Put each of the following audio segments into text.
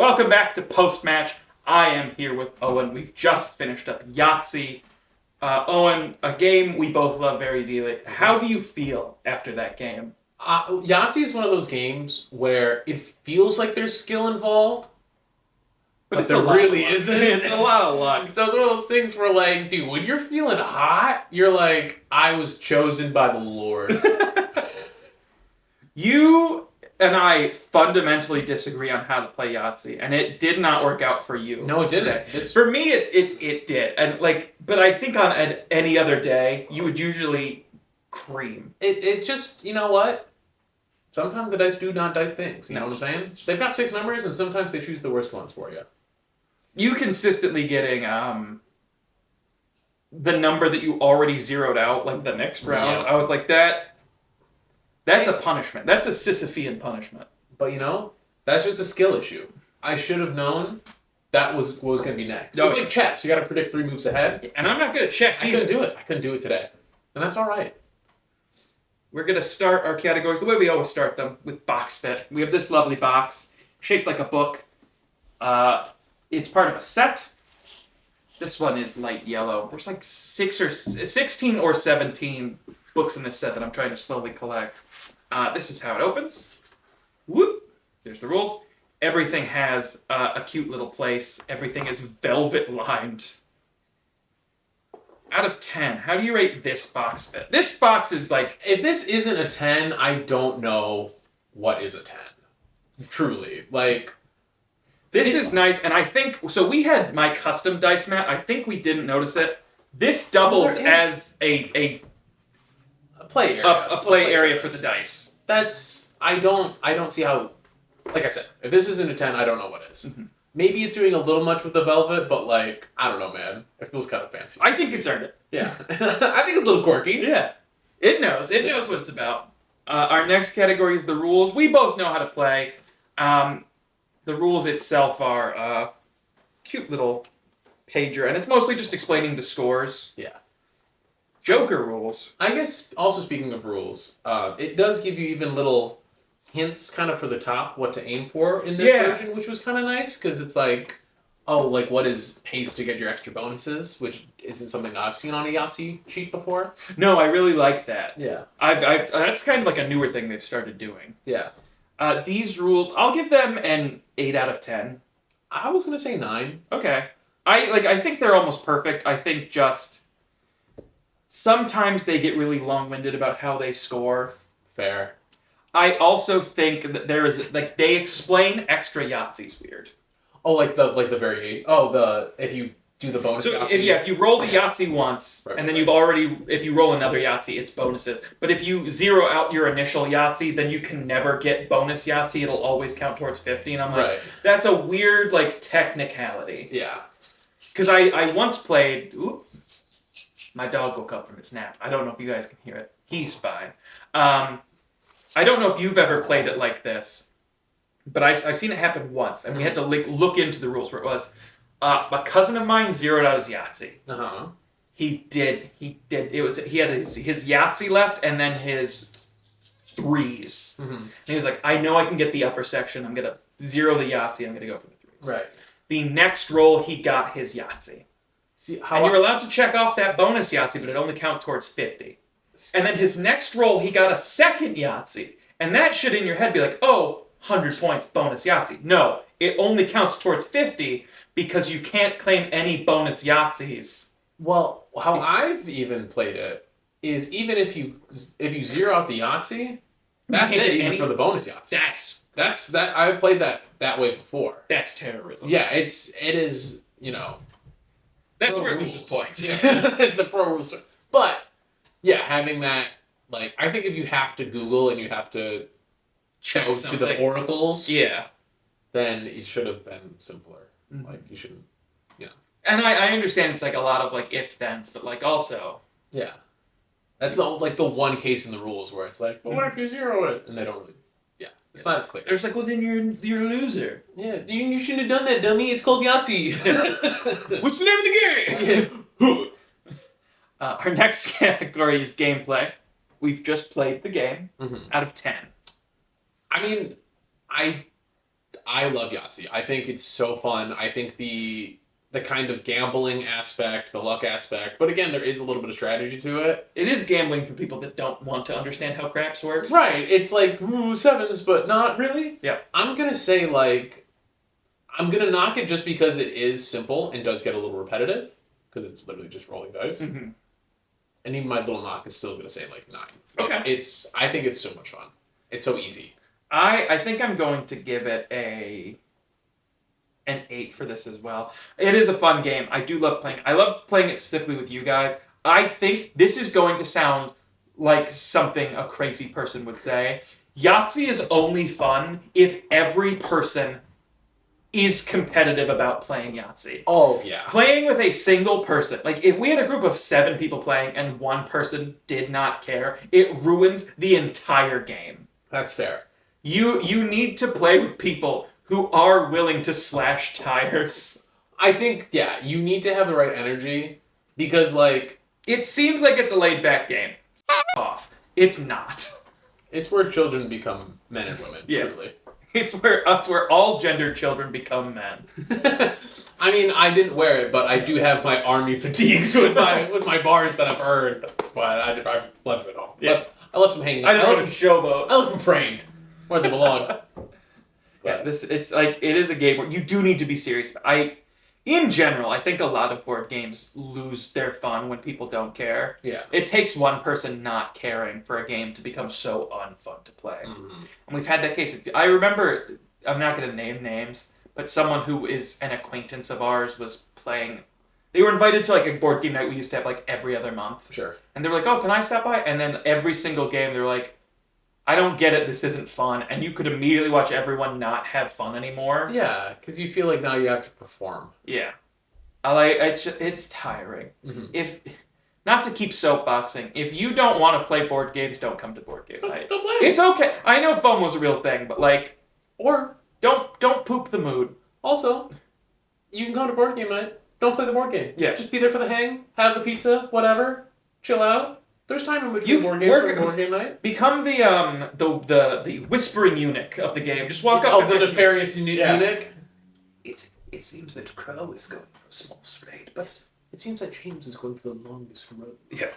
Welcome back to Post-Match. I am here with Owen. We've just finished up Yahtzee. Owen, a game we both love very dearly. How do you feel after that game? Yahtzee is one of those games where it feels like there's skill involved, but there really isn't. It's a lot of luck. So it's one of those things where, like, dude, when you're feeling hot, you're like, I was chosen by the Lord. You and I fundamentally disagree on how to play Yahtzee, and it did not work out for you. No, it didn't. For me, it did, and but I think on any other day, you would usually cream. It just, you know what? Sometimes the dice do not dice things. You know what I'm saying? They've got 6 numbers, and sometimes they choose the worst ones for you. You consistently getting the number that you already zeroed out, like the next round. Yeah. I was like, that's a punishment. That's a Sisyphean punishment. But you know, that's just a skill issue. I should have known that was what was going to be next. No, it's like chess. You got to predict 3 moves ahead. And I'm not good at chess I either. couldn't do it today. And that's all right. We're going to start our categories the way we always start them, with box fit. We have this lovely box, shaped like a book. It's part of a set. This one is light yellow. There's like 16 or 17 books in this set that I'm trying to slowly collect. This is how it opens. Whoop! There's the rules. Everything has a cute little place. Everything is velvet lined. Out of 10, how do you rate this box fit? This box is like... If this isn't a 10, I don't know what is a 10. Truly. Like... This is nice, and I think... So we had my custom dice mat. I think we didn't notice it. This doubles as a play area. A play area for the dice. That's... I don't see how... Like I said, if this isn't a 10, I don't know what is. Mm-hmm. Maybe it's doing a little much with the velvet, but like, I don't know, man. It feels kind of fancy. I think it's earned it. Yeah. I think it's a little quirky. Yeah. It knows. It knows what it's about. Our next category is the rules. We both know how to play. The rules itself are a cute little pager, and it's mostly just explaining the scores. Yeah. Joker rules. I guess, also speaking of rules, it does give you even little hints kind of for the top, what to aim for in this version, which was kind of nice, because it's like, oh, like what is haste to get your extra bonuses, which isn't something I've seen on a Yahtzee sheet before. No, I really like that. Yeah. I've that's kind of like a newer thing they've started doing. Yeah. These rules, I'll give them an 8 out of 10. I was going to say 9. Okay. I think they're almost perfect. I think just sometimes they get really long-winded about how they score. Fair. I also think that there is, like, they explain extra Yahtzees weird. Oh, like the very... if you do the bonus Yahtzee. If you roll the Yahtzee once, and then if you roll another Yahtzee, it's bonuses. But if you zero out your initial Yahtzee, then you can never get bonus Yahtzee. It'll always count towards 50. And I'm like, that's a weird, like, technicality. Yeah. Because I once played... Oop, my dog woke up from his nap. I don't know if you guys can hear it. He's fine. I don't know if you've ever played it like this, but I've seen it happen once, and we had to look into the rules where it was... a cousin of mine zeroed out his Yahtzee. Uh-huh. He had his Yahtzee left and then his threes. Mm-hmm. And he was like, I know I can get the upper section. I'm going to zero the Yahtzee. I'm going to go for the threes. Right. The next roll, he got his Yahtzee. See, and you're allowed to check off that bonus Yahtzee, but it only counts towards 50. And then his next roll, he got a second Yahtzee. And that should in your head be like, oh, 100 points, bonus Yahtzee. No, it only counts towards 50 because you can't claim any bonus Yahtzees. Well, how I've even played it is even if you zero out the Yahtzee, that's it even for the bonus Yahtzee. That's I've played that way before. That's terrorism. Yeah, it is, you know. That's where it loses points. The pro rules. But yeah, having that, like, I think if you have to Google and you have to check to the oracles, yeah, then it should have been simpler. Mm-hmm. Like, you shouldn't, you know. And I understand it's like a lot of like if-thens, but like also... Yeah. That's the one case in the rules where it's like, well, what if you zero it? And they don't really... Yeah. It's not clear. There's like, well, then you're a loser. Yeah. You shouldn't have done that, dummy. It's called Yahtzee. What's the name of the game? Our next category is gameplay. We've just played the game out of 10. I mean, I love Yahtzee. I think it's so fun. I think the kind of gambling aspect, the luck aspect, but again, there is a little bit of strategy to it. It is gambling for people that don't want to understand how craps works. Right. It's like, ooh, sevens, but not really. Yeah. I'm going to say, like, I'm going to knock it just because it is simple and does get a little repetitive, because it's literally just rolling dice. Mm-hmm. And even my little knock is still going to say, like, 9. Okay. I think it's so much fun. It's so easy. I think I'm going to give it an 8 for this as well. It is a fun game. I do love playing. I love playing it specifically with you guys. I think this is going to sound like something a crazy person would say. Yahtzee is only fun if every person is competitive about playing Yahtzee. Oh, yeah. Playing with a single person, like if we had a group of 7 people playing and one person did not care, it ruins the entire game. That's fair. You need to play with people who are willing to slash tires. I think, yeah, you need to have the right energy because, like... It seems like it's a laid-back game. Off. It's not. It's where children become men and women, truly. It's where all gendered children become men. I mean, I didn't wear it, but I do have my army fatigues with my bars that I've earned. But I've left them at home. Yeah. I left them hanging. I didn't want to showboat. I left them framed where they belong. Yeah, it's like it is a game where you do need to be serious. In general, I think a lot of board games lose their fun when people don't care. Yeah. It takes one person not caring for a game to become so unfun to play. Mm-hmm. And we've had that case. I remember, I'm not going to name names, but someone who is an acquaintance of ours was playing. They were invited to like a board game night we used to have like every other month. Sure. And they were like, oh, can I stop by? And then every single game, they were like, I don't get it, this isn't fun. And you could immediately watch everyone not have fun anymore. Yeah, because you feel like now you have to perform. Yeah. It's tiring. Mm-hmm. Not to keep soapboxing, if you don't want to play board games, don't come to board game night. Don't play. It's okay. I know FOMO's a real thing, but like, or don't poop the mood. Also, you can come to board game night. Don't play the board game. Yeah. Just be there for the hang, have the pizza, whatever, chill out. There's time in between board games for board game night. Become the whispering eunuch of the game. Just walk up. Oh, the nefarious eunuch. It seems that Crow is going for a small straight, but it seems like James is going for the longest road. Yeah.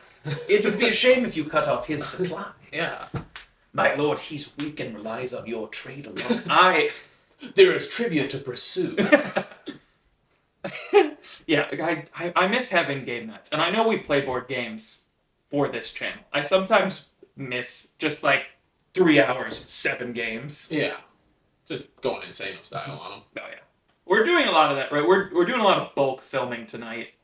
It would be a shame if you cut off his supply. Yeah. My lord, he's weak and relies on your trade alone. There is trivia to pursue. Yeah, I miss having game nights, and I know we play board games for this channel. I sometimes miss just like 3 hours, 7 games. Yeah. Just going insane style on them. Oh yeah. We're doing a lot of that, right? We're doing a lot of bulk filming tonight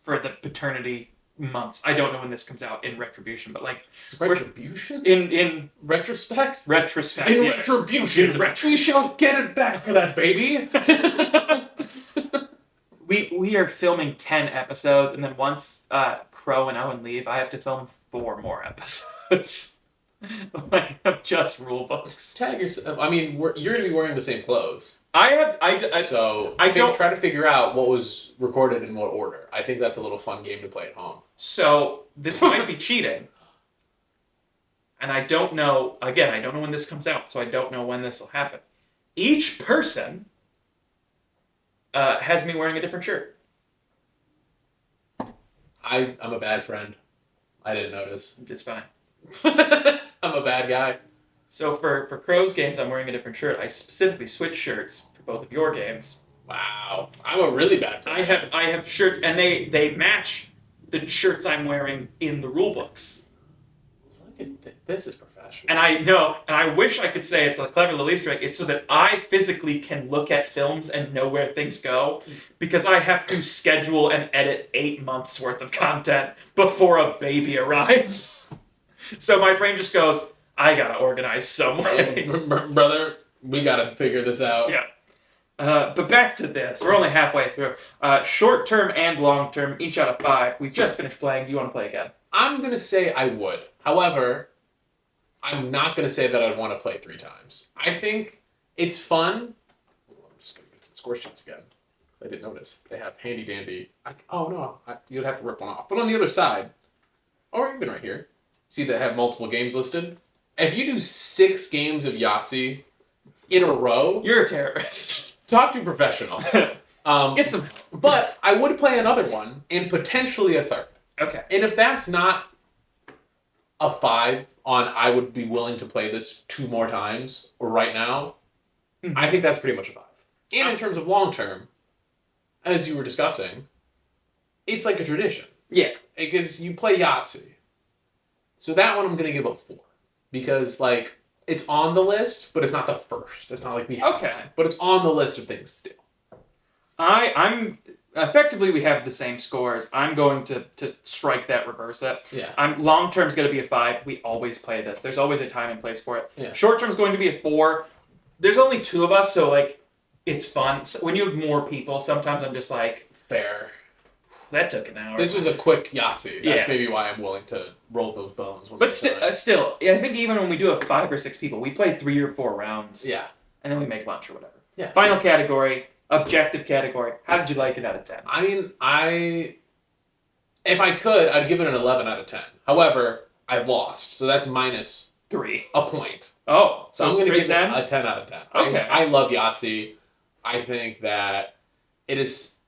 for the paternity months. I don't know when this comes out in retribution, but like retribution? In retrospect? Retrospect. In yeah. retribution. We shall get it back for that baby. We are filming 10 episodes, and then once Crow and Owen leave, I have to film 4 more episodes. Like just rule books. Tag yourself. I mean, you're gonna be wearing the same clothes. So I don't try to figure out what was recorded in what order. I think that's a little fun game to play at home. So this might be cheating, and I don't know. Again, I don't know when this comes out, so I don't know when this will happen. Each person has me wearing a different shirt. I'm a bad friend. I didn't notice. It's fine. I'm a bad guy. So for Crow's games, I'm wearing a different shirt. I specifically switched shirts for both of your games. Wow, I'm a really bad friend. I have shirts, and they match the shirts I'm wearing in the rule books. Look at this is professional. And I know, and I wish I could say it's a clever little Easter egg. It's so that I physically can look at films and know where things go, because I have to schedule and edit 8 months worth of content before a baby arrives. So my brain just goes, I gotta organize some way. Brother, we gotta figure this out. Yeah. But back to this. We're only halfway through. Short term and long term, each out of 5. We just finished playing. Do you want to play again? I'm gonna say I would. However, I'm not gonna say that I'd want to play 3 times. I think it's fun. I'm just gonna get to the score sheets again. I didn't notice. They have handy dandy. You'd have to rip one off. But on the other side, or even right here, see they have multiple games listed. If you do 6 games of Yahtzee, in a row. You're a terrorist. Talk to a professional. Get some. But I would play another one and potentially a third. Okay. And if that's not a 5 on I would be willing to play this 2 more times or right now, I think that's pretty much a 5. And in terms of long term, as you were discussing, it's like a tradition. Yeah. Because you play Yahtzee. So that one I'm going to give a 4. Because, like, it's on the list, but it's not the first. It's not like we have Okay. But it's on the list of things to do. I'm effectively we have the same scores. I'm going to strike that, reverse it. Yeah. Long term's going to be a 5. We always play this. There's always a time and place for it. Yeah. Short term's going to be a 4. There's only 2 of us, so like it's fun. So when you have more people, sometimes I'm just like, Fair. that took an hour. This was a quick Yahtzee. That's Yeah. maybe why I'm willing to roll those bones. When But we start. still, I think even when we do have 5 or 6 people, we play 3 or 4 rounds. Yeah. And then we make lunch or whatever. Yeah. Final category, objective category. How did you like it out of 10? I mean, if I could, I'd give it an 11 out of 10. However, I lost, so that's minus 3. a point. Oh, So I'm going to straight give 10? it a 10 out of 10. Okay. I love Yahtzee. I think that it's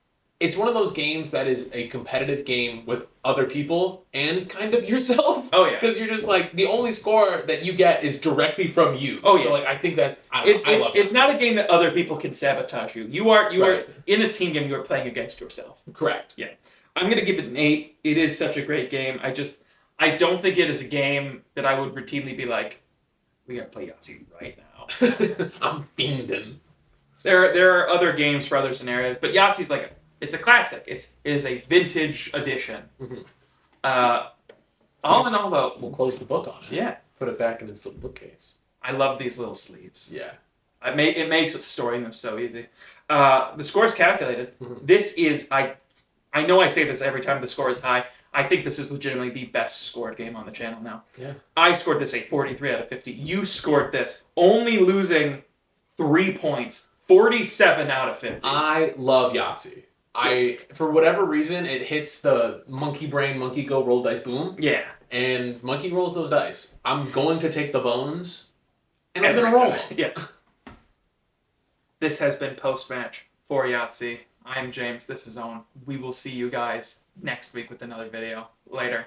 one of those games that is a competitive game with other people and kind of yourself. Oh, yeah. Because you're just like, the only score that you get is directly from you. Oh, yeah. So, like, I think that, I love It's Yahtzee. not a game that other people can sabotage you. You are Right. in a team game. You are playing against yourself. Correct. Yeah, I'm gonna give it an 8. It is such a great game. I don't think it is a game that I would routinely be like, we gotta play Yahtzee right now. I'm fiending. There are other games for other scenarios, but Yahtzee's like it's a classic. It is a vintage edition. Mhm. All in all, though, We'll close the book on it. yeah, Put it back in its little bookcase. I love these little sleeves. Yeah. It makes storing them so easy. The score is calculated. Mhm. This is I know I say this every time the score is high. I think this is legitimately the best scored game on the channel now. Yeah. I scored this a 43 out of 50. You scored this only losing 3 points, 47 out of 50. I love Yahtzee. For whatever reason, it hits the monkey brain, monkey go, roll dice, boom. Yeah. And monkey rolls those dice. I'm going to take the bones, and I'm Every going to roll time. them. Yeah. This has been Post-Match for Yahtzee. I'm James. This is Owen. We will see you guys next week with another video. Later.